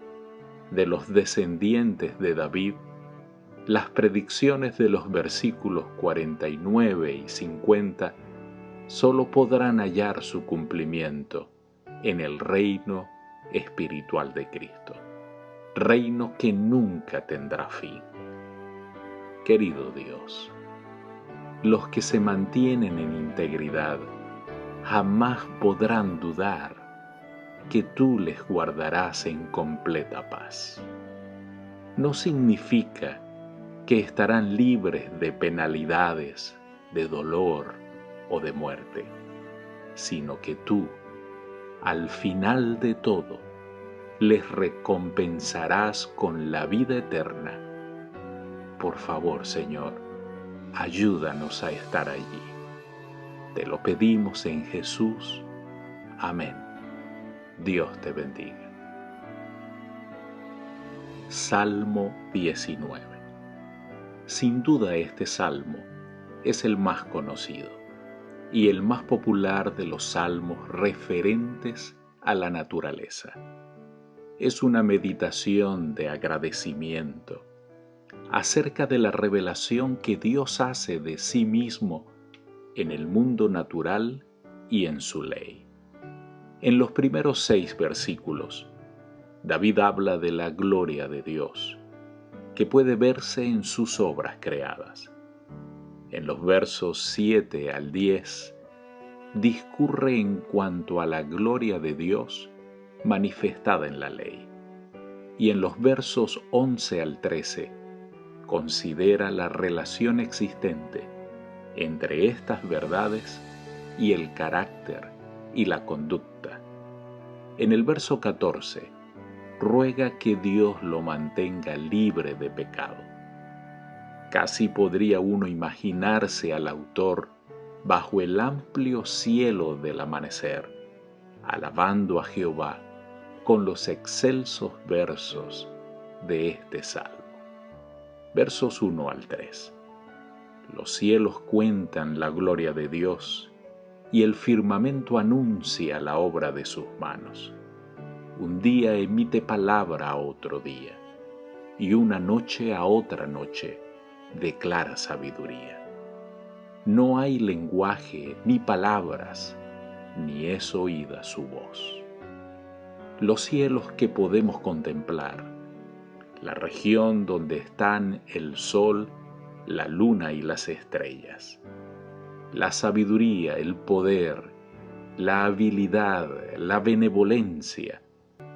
de los descendientes de David, las predicciones de los versículos 49 y 50 solo podrán hallar su cumplimiento en el reino espiritual de Cristo, reino que nunca tendrá fin. Querido Dios, los que se mantienen en integridad jamás podrán dudar que tú les guardarás en completa paz. No significa que estarán libres de penalidades, de dolor o de muerte, sino que tú, al final de todo, les recompensarás con la vida eterna. Por favor, Señor, ayúdanos a estar allí. Te lo pedimos en Jesús. Amén. Dios te bendiga. Salmo 19. Sin duda este salmo es el más conocido y el más popular de los salmos referentes a la naturaleza. Es una meditación de agradecimiento acerca de la revelación que Dios hace de sí mismo en el mundo natural y en su ley. En los primeros 6 versículos, David habla de la gloria de Dios, que puede verse en sus obras creadas. En los versos 7 al 10, discurre en cuanto a la gloria de Dios manifestada en la ley. Y en los versos 11 al 13, considera la relación existente entre estas verdades y el carácter y la conducta. En el verso 14, ruega que Dios lo mantenga libre de pecado. Casi podría uno imaginarse al autor bajo el amplio cielo del amanecer, alabando a Jehová con los excelsos versos de este salmo. Versos 1 al 3. Los cielos cuentan la gloria de Dios y el firmamento anuncia la obra de sus manos. Un día emite palabra a otro día, y una noche a otra noche declara sabiduría. No hay lenguaje ni palabras, ni es oída su voz. Los cielos que podemos contemplar, la región donde están el sol, la luna y las estrellas, la sabiduría, el poder, la habilidad, la benevolencia,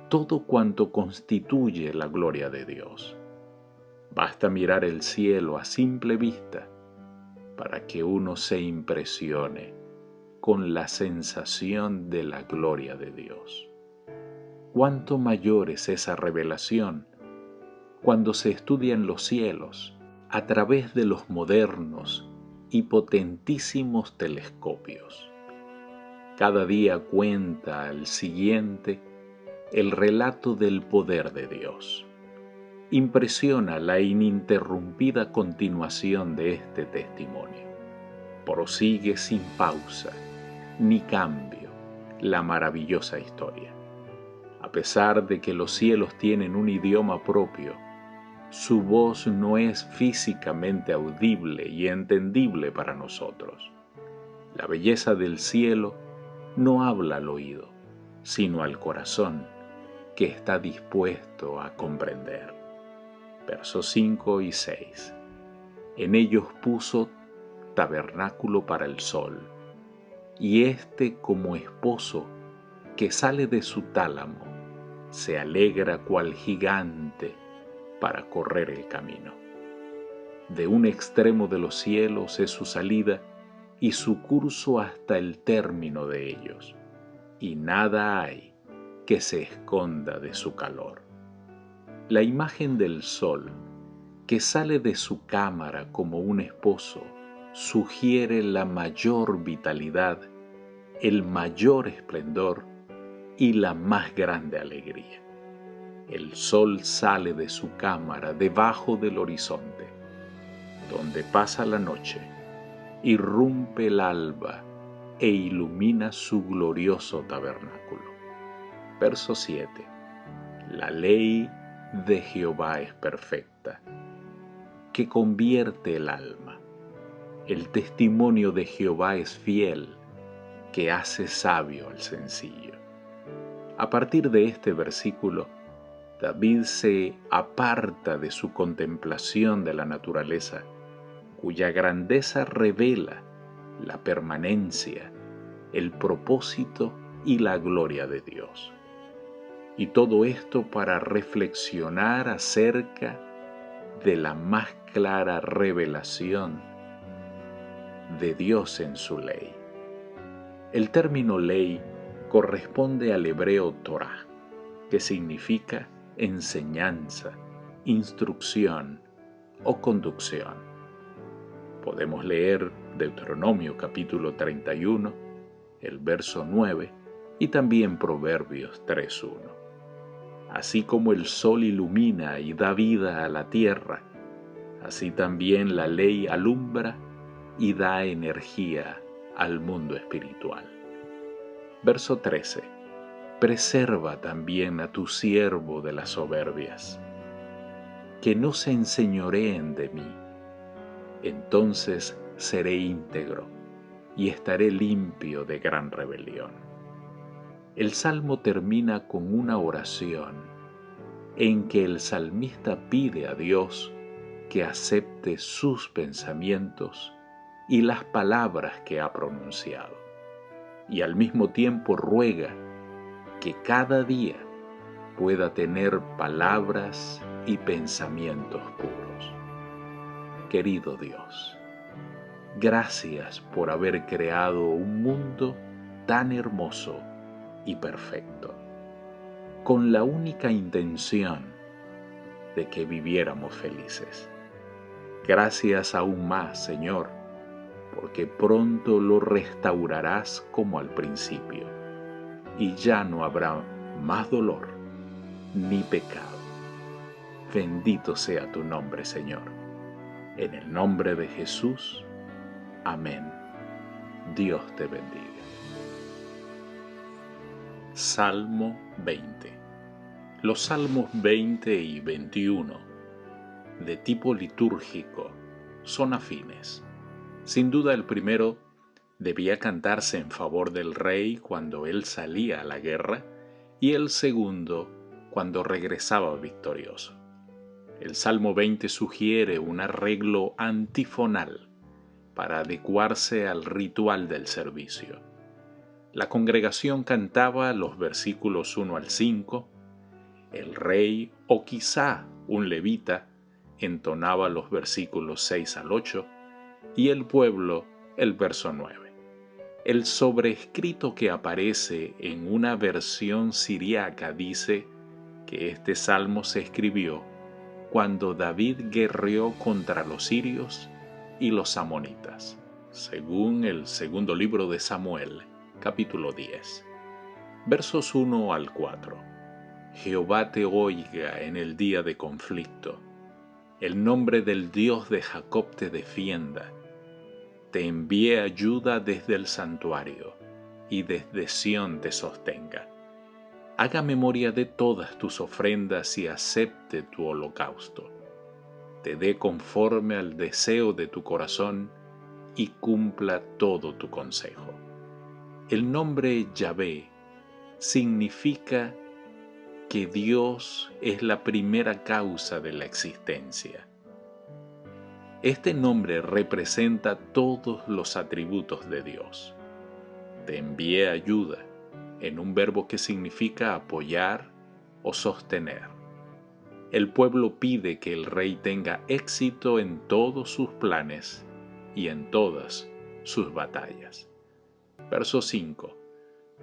todo cuanto constituye la gloria de Dios. Basta mirar el cielo a simple vista para que uno se impresione con la sensación de la gloria de Dios. Cuánto mayor es esa revelación cuando se estudian los cielos a través de los modernos y potentísimos telescopios. Cada día cuenta al siguiente el relato del poder de Dios. Impresiona la ininterrumpida continuación de este testimonio. Prosigue sin pausa ni cambio la maravillosa historia. A pesar de que los cielos tienen un idioma propio, su voz no es físicamente audible y entendible para nosotros. La belleza del cielo no habla al oído, sino al corazón, que está dispuesto a comprender. Versos 5 y 6. En ellos puso tabernáculo para el sol, y éste como esposo que sale de su tálamo, se alegra cual gigante para correr el camino. De un extremo de los cielos es su salida y su curso hasta el término de ellos, y nada hay que se esconda de su calor. La imagen del sol que sale de su cámara como un esposo, sugiere la mayor vitalidad, el mayor esplendor y la más grande alegría. El sol sale de su cámara debajo del horizonte, donde pasa la noche, irrumpe el alba e ilumina su glorioso tabernáculo. Verso 7. La ley de Jehová es perfecta, que convierte el alma. El testimonio de Jehová es fiel, que hace sabio al sencillo. A partir de este versículo, David se aparta de su contemplación de la naturaleza, cuya grandeza revela la permanencia, el propósito y la gloria de Dios. Y todo esto para reflexionar acerca de la más clara revelación de Dios en su ley. El término ley corresponde al hebreo Torah, que significa enseñanza, instrucción o conducción. Podemos leer Deuteronomio capítulo 31, el verso 9, y también Proverbios 3:1. Así como el sol ilumina y da vida a la tierra, así también la ley alumbra y da energía al mundo espiritual. Verso 13. Preserva también a tu siervo de las soberbias, que no se enseñoreen de mí. Entonces seré íntegro y estaré limpio de gran rebelión. El salmo termina con una oración en que el salmista pide a Dios que acepte sus pensamientos y las palabras que ha pronunciado, y al mismo tiempo ruega que cada día pueda tener palabras y pensamientos puros. Querido Dios, gracias por haber creado un mundo tan hermoso y perfecto, con la única intención de que viviéramos felices. Gracias aún más, Señor, porque pronto lo restaurarás como al principio, y ya no habrá más dolor ni pecado. Bendito sea tu nombre, Señor. En el nombre de Jesús. Amén. Dios te bendiga. Salmo 20. Los salmos 20 y 21, de tipo litúrgico, son afines. Sin duda el primero debía cantarse en favor del rey cuando él salía a la guerra y el segundo cuando regresaba victorioso. El Salmo 20 sugiere un arreglo antifonal para adecuarse al ritual del servicio. La congregación cantaba los versículos 1 al 5, el rey o quizá un levita entonaba los versículos 6 al 8 y el pueblo el verso 9. El sobrescrito que aparece en una versión siriaca dice que este salmo se escribió cuando David guerreó contra los sirios y los amonitas, según el segundo libro de Samuel, capítulo 10. Versos 1 al 4. Jehová te oiga en el día de conflicto. El nombre del Dios de Jacob te defienda. Te envíe ayuda desde el santuario y desde Sión te sostenga. Haga memoria de todas tus ofrendas y acepte tu holocausto. Te dé conforme al deseo de tu corazón y cumpla todo tu consejo. El nombre Yahvé significa que Dios es la primera causa de la existencia. Este nombre representa todos los atributos de Dios. Te envié ayuda, en un verbo que significa apoyar o sostener. El pueblo pide que el rey tenga éxito en todos sus planes y en todas sus batallas. Verso 5.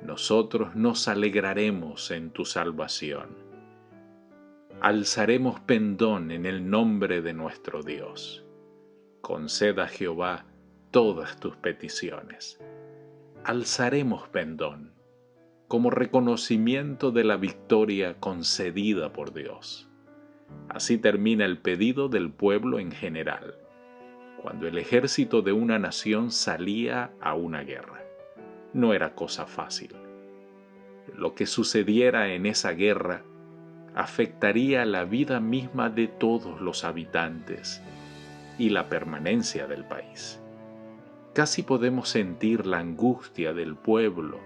Nosotros nos alegraremos en tu salvación. Alzaremos pendón en el nombre de nuestro Dios. Conceda a Jehová todas tus peticiones. Alzaremos pendón como reconocimiento de la victoria concedida por Dios. Así termina el pedido del pueblo en general, cuando el ejército de una nación salía a una guerra. No era cosa fácil. Lo que sucediera en esa guerra afectaría la vida misma de todos los habitantes y la permanencia del país. Casi podemos sentir la angustia del pueblo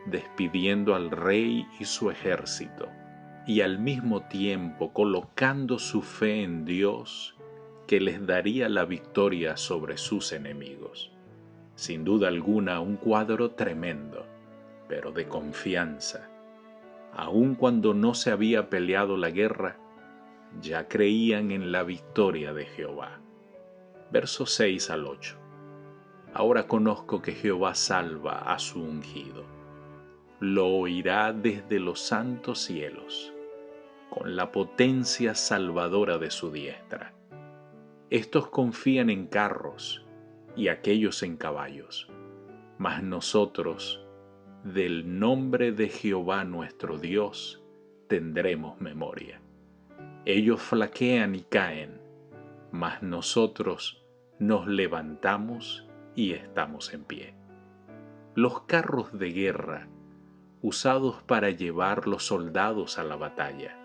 despidiendo al rey y su ejército, y al mismo tiempo colocando su fe en Dios, que les daría la victoria sobre sus enemigos. Sin duda alguna, un cuadro tremendo, pero de confianza. Aun cuando no se había peleado la guerra, ya creían en la victoria de Jehová. Versos 6 al 8. Ahora conozco que Jehová salva a su ungido. Lo oirá desde los santos cielos, con la potencia salvadora de su diestra. Estos confían en carros y aquellos en caballos, mas nosotros, del nombre de Jehová nuestro Dios, tendremos memoria. Ellos flaquean y caen, mas nosotros nos levantamos y estamos en pie. Los carros de guerra, usados para llevar los soldados a la batalla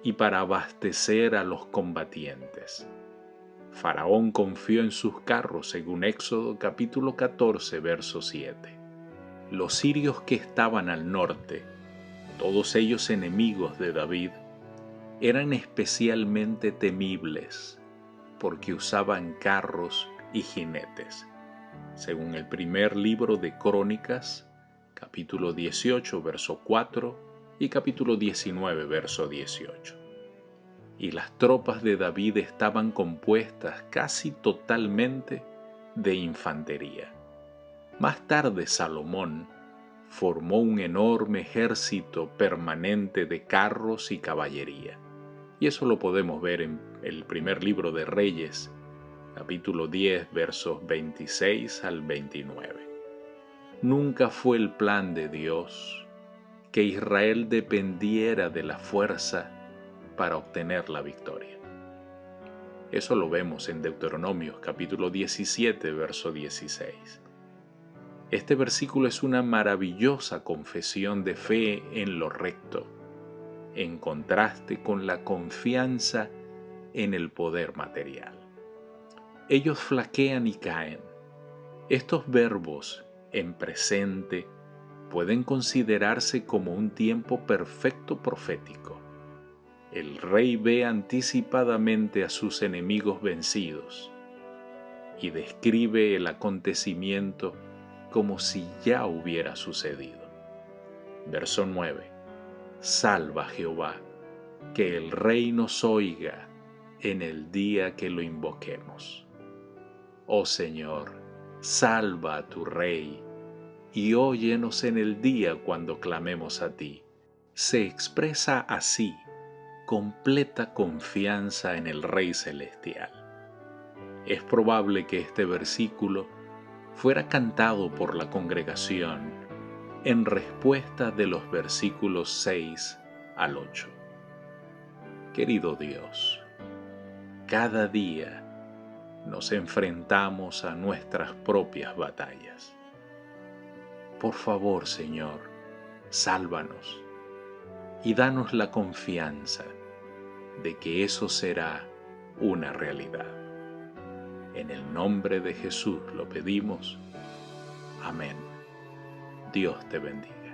y para abastecer a los combatientes. Faraón confió en sus carros según Éxodo capítulo 14, verso 7. Los sirios que estaban al norte, todos ellos enemigos de David, eran especialmente temibles porque usaban carros y jinetes. Según el primer libro de Crónicas, capítulo 18, verso 4 y capítulo 19, verso 18. Y las tropas de David estaban compuestas casi totalmente de infantería. Más tarde Salomón formó un enorme ejército permanente de carros y caballería. Y eso lo podemos ver en el primer libro de Reyes, capítulo 10, versos 26 al 29. Nunca fue el plan de Dios que Israel dependiera de la fuerza para obtener la victoria. Eso lo vemos en Deuteronomio capítulo 17, verso 16. Este versículo es una maravillosa confesión de fe en lo recto, en contraste con la confianza en el poder material. Ellos flaquean y caen. Estos verbos en presente pueden considerarse como un tiempo perfecto profético. El rey ve anticipadamente a sus enemigos vencidos y describe el acontecimiento como si ya hubiera sucedido. Verso 9. Salva Jehová, que el rey nos oiga en el día que lo invoquemos. Oh Señor, salva a tu rey y óyenos en el día cuando clamemos a ti. Se expresa así completa confianza en el Rey Celestial. Es probable que este versículo fuera cantado por la congregación en respuesta de los versículos 6 al 8. Querido Dios, cada día nos enfrentamos a nuestras propias batallas. Por favor, Señor, sálvanos y danos la confianza de que eso será una realidad. En el nombre de Jesús lo pedimos. Amén. Dios te bendiga.